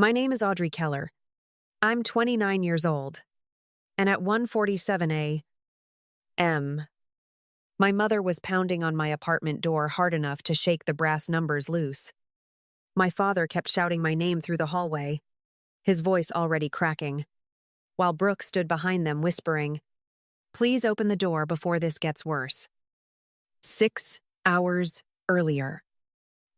My name is Audrey Keller. I'm 29 years old. And at 1:47 a.m., my mother was pounding on my apartment door hard enough to shake the brass numbers loose. My father kept shouting my name through the hallway, his voice already cracking, while Brooke stood behind them whispering, "Please open the door before this gets worse." 6 hours earlier,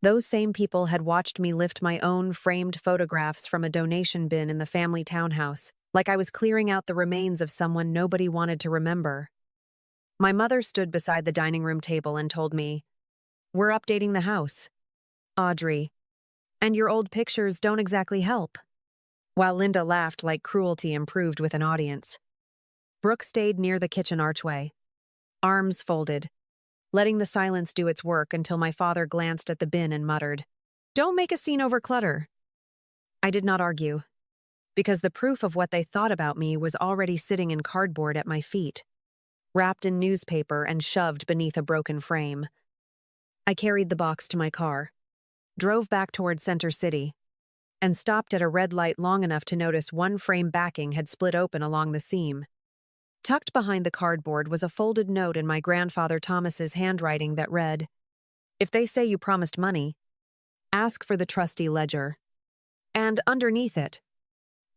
those same people had watched me lift my own framed photographs from a donation bin in the family townhouse, like I was clearing out the remains of someone nobody wanted to remember. My mother stood beside the dining room table and told me, "We're updating the house, Audrey, and your old pictures don't exactly help." While Linda laughed like cruelty improved with an audience. Brooke stayed near the kitchen archway, arms folded, letting the silence do its work until my father glanced at the bin and muttered, "Don't make a scene over clutter." I did not argue, because the proof of what they thought about me was already sitting in cardboard at my feet, wrapped in newspaper and shoved beneath a broken frame. I carried the box to my car, drove back toward Center City, and stopped at a red light long enough to notice one frame backing had split open along the seam. Tucked behind the cardboard was a folded note in my grandfather Thomas's handwriting that read, "If they say you promised money, ask for the trustee ledger." And underneath it,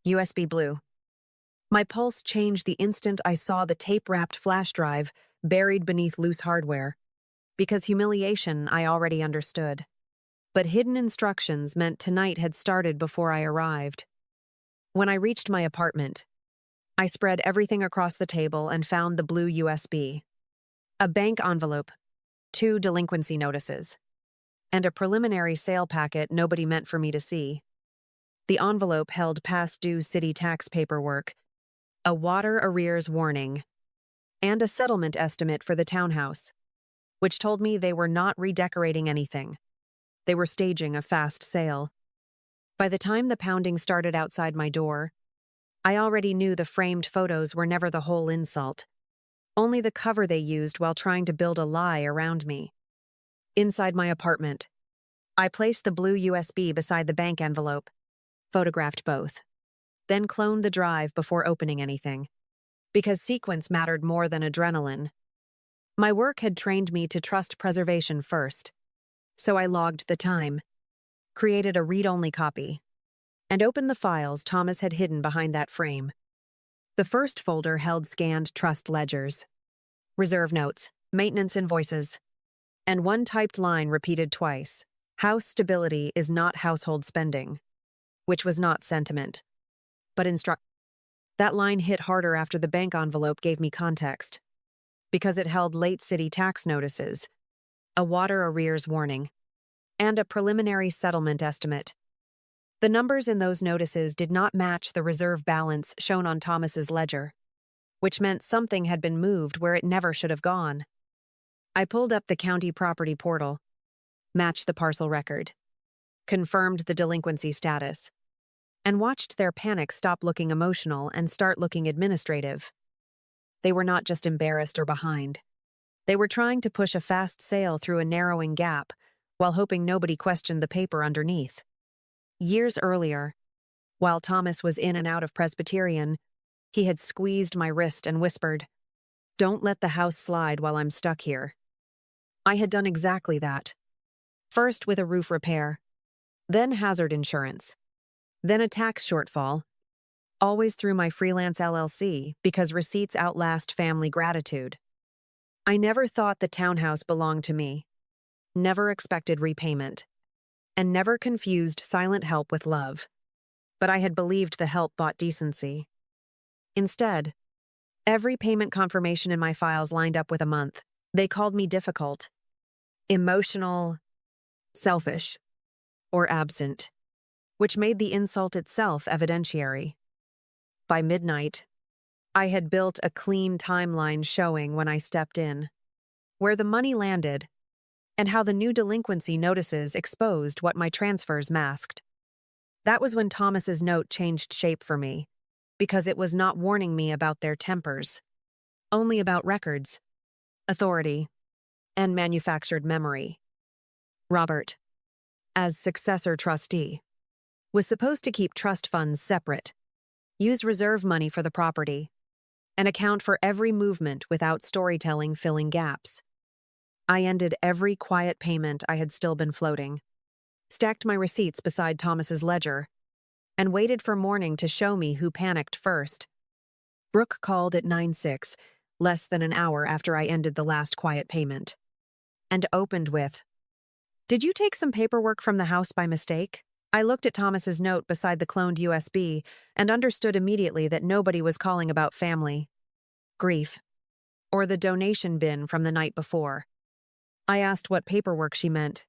USB blue. My pulse changed the instant I saw the tape-wrapped flash drive buried beneath loose hardware, because humiliation I already understood. But hidden instructions meant tonight had started before I arrived. When I reached my apartment, I spread everything across the table and found the blue USB. A bank envelope, 2 delinquency notices, and a preliminary sale packet nobody meant for me to see. The envelope held past due city tax paperwork, a water arrears warning, and a settlement estimate for the townhouse, which told me they were not redecorating anything. They were staging a fast sale. By the time the pounding started outside my door, I already knew the framed photos were never the whole insult, only the cover they used while trying to build a lie around me. Inside my apartment, I placed the blue USB beside the bank envelope, photographed both, then cloned the drive before opening anything, because sequence mattered more than adrenaline. My work had trained me to trust preservation first, so I logged the time, created a read-only copy, and opened the files Thomas had hidden behind that frame. The first folder held scanned trust ledgers, reserve notes, maintenance invoices, and one typed line repeated twice, "House stability is not household spending," which was not sentiment, but instruction. That line hit harder after the bank envelope gave me context, because it held late city tax notices, a water arrears warning, and a preliminary settlement estimate. The numbers in those notices did not match the reserve balance shown on Thomas's ledger, which meant something had been moved where it never should have gone. I pulled up the county property portal, matched the parcel record, confirmed the delinquency status, and watched their panic stop looking emotional and start looking administrative. They were not just embarrassed or behind. They were trying to push a fast sale through a narrowing gap while hoping nobody questioned the paper underneath. Years earlier, while Thomas was in and out of Presbyterian, he had squeezed my wrist and whispered, "Don't let the house slide while I'm stuck here." I had done exactly that. First with a roof repair, then hazard insurance, then a tax shortfall, always through my freelance LLC because receipts outlast family gratitude. I never thought the townhouse belonged to me, never expected repayment, and never confused silent help with love. But I had believed the help bought decency. Instead, every payment confirmation in my files lined up with a month. They called me difficult, emotional, selfish, or absent, which made the insult itself evidentiary. By midnight, I had built a clean timeline showing when I stepped in, where the money landed, and how the new delinquency notices exposed what my transfers masked. That was when Thomas's note changed shape for me, because it was not warning me about their tempers, only about records, authority, and manufactured memory. Robert, as successor trustee, was supposed to keep trust funds separate, use reserve money for the property, and account for every movement without storytelling filling gaps. I ended every quiet payment I had still been floating, stacked my receipts beside Thomas's ledger, and waited for morning to show me who panicked first. Brooke called at 9:06, less than an hour after I ended the last quiet payment, and opened with, "Did you take some paperwork from the house by mistake?" I looked at Thomas's note beside the cloned USB and understood immediately that nobody was calling about family, grief, or the donation bin from the night before. I asked what paperwork she meant,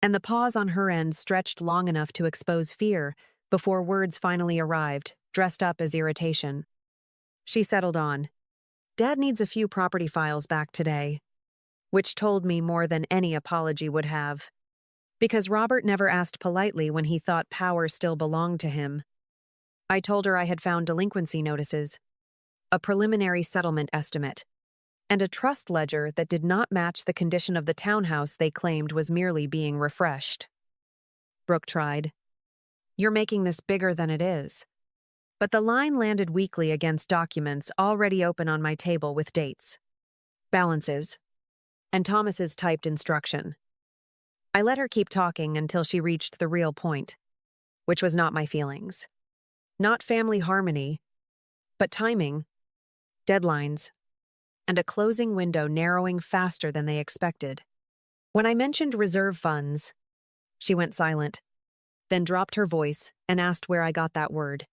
and the pause on her end stretched long enough to expose fear before words finally arrived, dressed up as irritation. She settled on, "Dad needs a few property files back today," which told me more than any apology would have. Because Robert never asked politely when he thought power still belonged to him. I told her I had found delinquency notices, a preliminary settlement estimate, and a trust ledger that did not match the condition of the townhouse they claimed was merely being refreshed. Brooke tried, "You're making this bigger than it is." But the line landed weakly against documents already open on my table with dates, balances, and Thomas's typed instruction. I let her keep talking until she reached the real point, which was not my feelings. Not family harmony, but timing, deadlines, and a closing window narrowing faster than they expected. When I mentioned reserve funds, she went silent, then dropped her voice and asked where I got that word,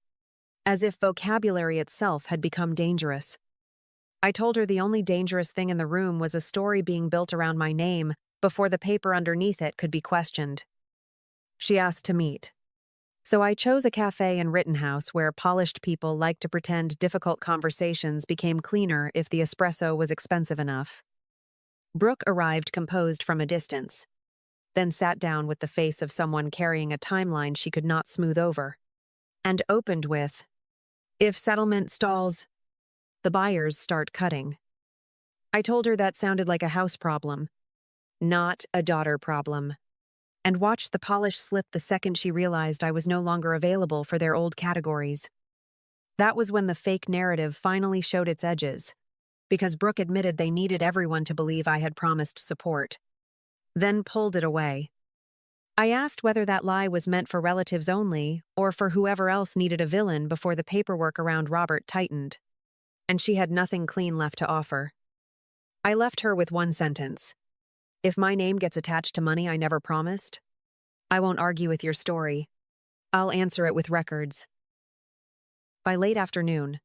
as if vocabulary itself had become dangerous. I told her the only dangerous thing in the room was a story being built around my name before the paper underneath it could be questioned. She asked to meet, so I chose a cafe in Rittenhouse where polished people like to pretend difficult conversations became cleaner if the espresso was expensive enough. Brooke arrived composed from a distance, then sat down with the face of someone carrying a timeline she could not smooth over, and opened with, "If settlement stalls, the buyers start cutting." I told her that sounded like a house problem, not a daughter problem, and watched the polish slip the second she realized I was no longer available for their old categories. That was when the fake narrative finally showed its edges, because Brooke admitted they needed everyone to believe I had promised support, then pulled it away. I asked whether that lie was meant for relatives only or for whoever else needed a villain before the paperwork around Robert tightened, and she had nothing clean left to offer. I left her with one sentence. "If my name gets attached to money I never promised, I won't argue with your story. I'll answer it with records." By late afternoon,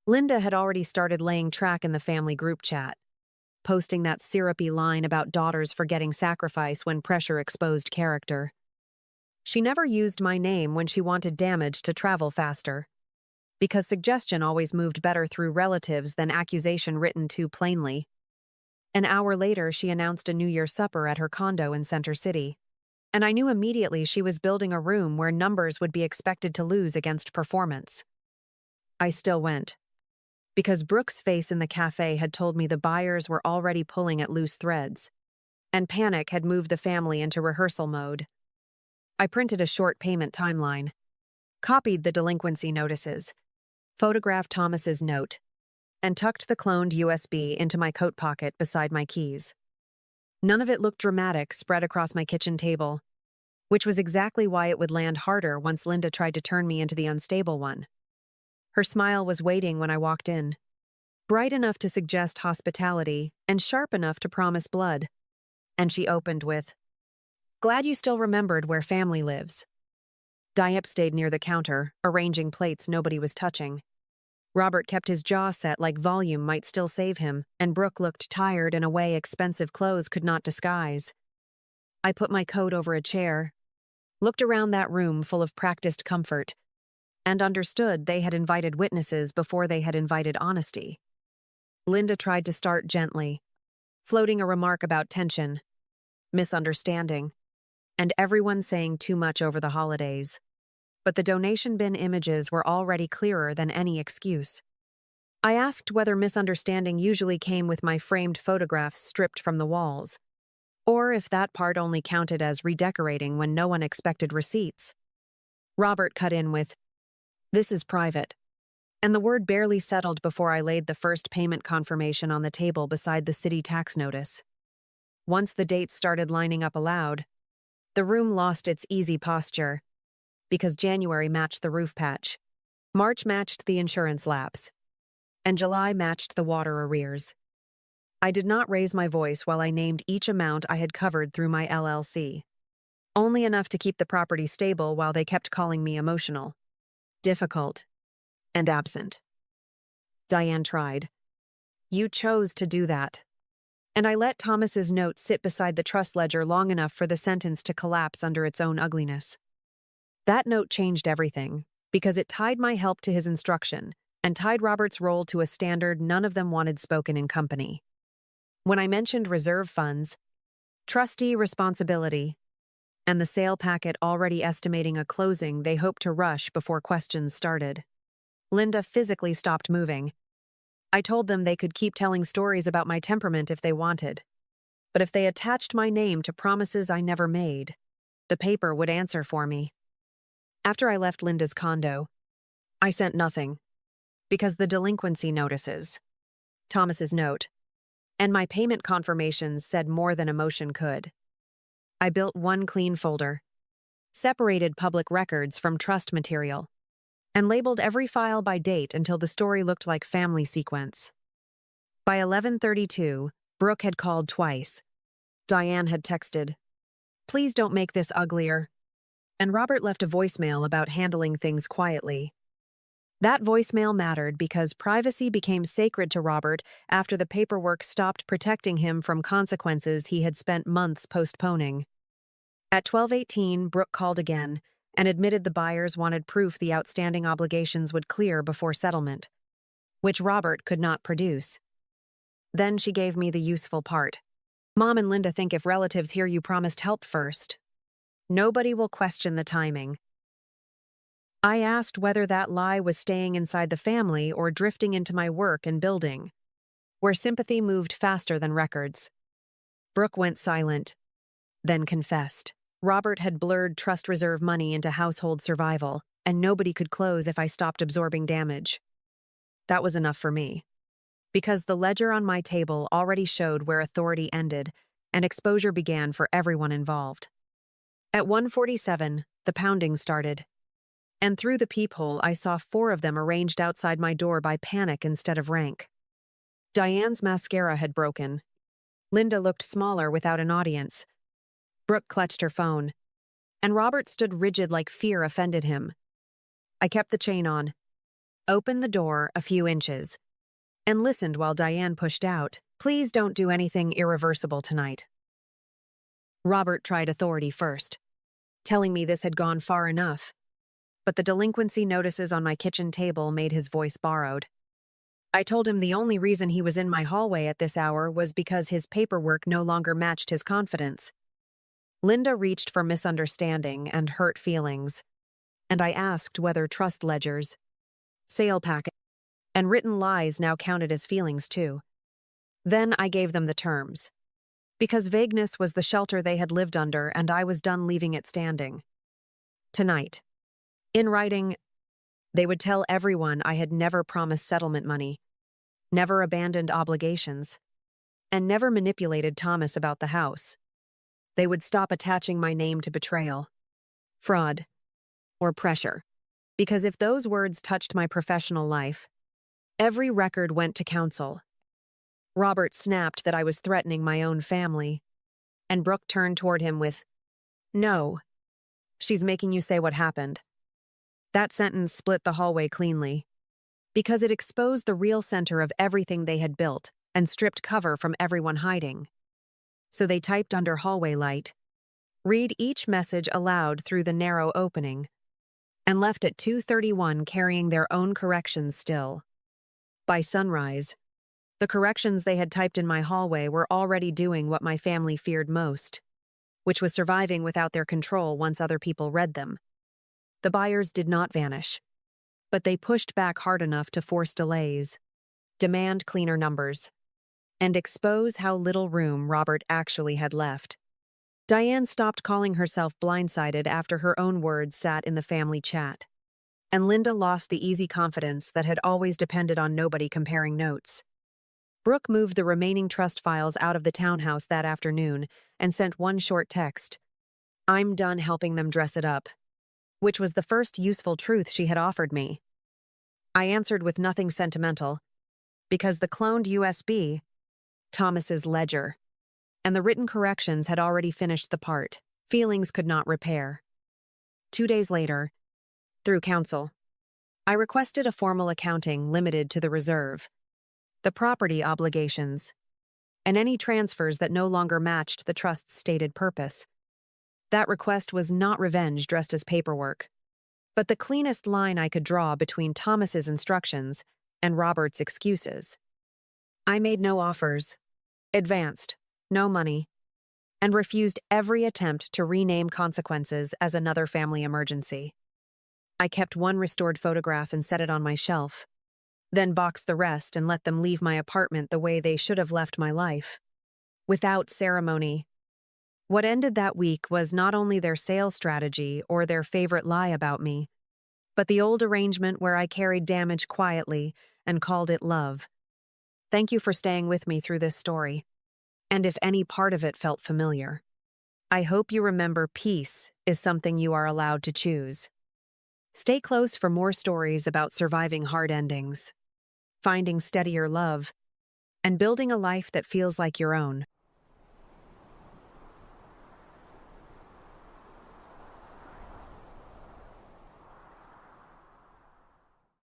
Linda had already started laying track in the family group chat, posting that syrupy line about daughters forgetting sacrifice when pressure exposed character. She never used my name when she wanted damage to travel faster, because suggestion always moved better through relatives than accusation written too plainly. An hour later, she announced a New Year's supper at her condo in Center City, and I knew immediately she was building a room where numbers would be expected to lose against performance. I still went, because Brooke's face in the cafe had told me the buyers were already pulling at loose threads, and panic had moved the family into rehearsal mode. I printed a short payment timeline, copied the delinquency notices, photographed Thomas's note, and tucked the cloned USB into my coat pocket beside my keys. None of it looked dramatic spread across my kitchen table, which was exactly why it would land harder once Linda tried to turn me into the unstable one. Her smile was waiting when I walked in, bright enough to suggest hospitality and sharp enough to promise blood. And she opened with, "Glad you still remembered where family lives." Diep stayed near the counter, arranging plates nobody was touching. Robert kept his jaw set like volume might still save him, and Brooke looked tired in a way expensive clothes could not disguise. I put my coat over a chair, looked around that room full of practiced comfort, and understood they had invited witnesses before they had invited honesty. Linda tried to start gently, floating a remark about tension, misunderstanding, and everyone saying too much over the holidays. But the donation bin images were already clearer than any excuse. I asked whether misunderstanding usually came with my framed photographs stripped from the walls, or if that part only counted as redecorating when no one expected receipts. Robert cut in with, "This is private." And the word barely settled before I laid the first payment confirmation on the table beside the city tax notice. Once the dates started lining up aloud, the room lost its easy posture, because January matched the roof patch, March matched the insurance lapse, and July matched the water arrears. I did not raise my voice while I named each amount I had covered through my LLC. Only enough to keep the property stable while they kept calling me emotional, difficult, and absent. Diane tried. "You chose to do that." And I let Thomas's note sit beside the trust ledger long enough for the sentence to collapse under its own ugliness. That note changed everything, because it tied my help to his instruction and tied Robert's role to a standard none of them wanted spoken in company. When I mentioned reserve funds, trustee responsibility, and the sale packet already estimating a closing they hoped to rush before questions started, Linda physically stopped moving. I told them they could keep telling stories about my temperament if they wanted, but if they attached my name to promises I never made, the paper would answer for me. After I left Linda's condo, I sent nothing, because the delinquency notices, Thomas's note, and my payment confirmations said more than emotion could. I built one clean folder, separated public records from trust material, and labeled every file by date until the story looked like family sequence. By 11:32, Brooke had called twice. Diane had texted, "Please don't make this uglier," and Robert left a voicemail about handling things quietly. That voicemail mattered because privacy became sacred to Robert after the paperwork stopped protecting him from consequences he had spent months postponing. At 12:18, Brooke called again and admitted the buyers wanted proof the outstanding obligations would clear before settlement, which Robert could not produce. Then she gave me the useful part. "Mom and Linda think if relatives hear you promised help first, nobody will question the timing." I asked whether that lie was staying inside the family or drifting into my work and building, where sympathy moved faster than records. Brooke went silent, then confessed. Robert had blurred trust reserve money into household survival, and nobody could close if I stopped absorbing damage. That was enough for me, because the ledger on my table already showed where authority ended and exposure began for everyone involved. At 1:47, the pounding started, and through the peephole I saw 4 of them arranged outside my door by panic instead of rank. Diane's mascara had broken. Linda looked smaller without an audience. Brooke clutched her phone, and Robert stood rigid like fear offended him. I kept the chain on, opened the door a few inches, and listened while Diane pushed out, "Please don't do anything irreversible tonight." Robert tried authority first, telling me this had gone far enough, but the delinquency notices on my kitchen table made his voice borrowed. I told him the only reason he was in my hallway at this hour was because his paperwork no longer matched his confidence. Linda reached for misunderstanding and hurt feelings, and I asked whether trust ledgers, sale packet, and written lies now counted as feelings too. Then I gave them the terms, because vagueness was the shelter they had lived under and I was done leaving it standing. Tonight, in writing, they would tell everyone I had never promised settlement money, never abandoned obligations, and never manipulated Thomas about the house. They would stop attaching my name to betrayal, fraud, or pressure, because if those words touched my professional life, every record went to counsel. Robert snapped that I was threatening my own family, and Brooke turned toward him with, "No, she's making you say what happened." That sentence split the hallway cleanly, because it exposed the real center of everything they had built and stripped cover from everyone hiding. So they typed under hallway light, "Read each message aloud through the narrow opening," and left at 2:31 carrying their own corrections still. By sunrise, the corrections they had typed in my hallway were already doing what my family feared most, which was surviving without their control once other people read them. The buyers did not vanish, but they pushed back hard enough to force delays, demand cleaner numbers, and expose how little room Robert actually had left. Diane stopped calling herself blindsided after her own words sat in the family chat. And Linda lost the easy confidence that had always depended on nobody comparing notes. Brooke moved the remaining trust files out of the townhouse that afternoon and sent one short text. "I'm done helping them dress it up," which was the first useful truth she had offered me. I answered with nothing sentimental, because the cloned USB, Thomas's ledger, and the written corrections had already finished the part feelings could not repair. 2 days later, through counsel, I requested a formal accounting limited to the reserve, the property obligations, and any transfers that no longer matched the trust's stated purpose. That request was not revenge dressed as paperwork, but the cleanest line I could draw between Thomas's instructions and Robert's excuses. I made no offers, advanced no money, and refused every attempt to rename consequences as another family emergency. I kept one restored photograph and set it on my shelf, then boxed the rest and let them leave my apartment the way they should have left my life, without ceremony. What ended that week was not only their sales strategy or their favorite lie about me, but the old arrangement where I carried damage quietly and called it love. Thank you for staying with me through this story, and if any part of it felt familiar, I hope you remember peace is something you are allowed to choose. Stay close for more stories about surviving hard endings, finding steadier love, and building a life that feels like your own.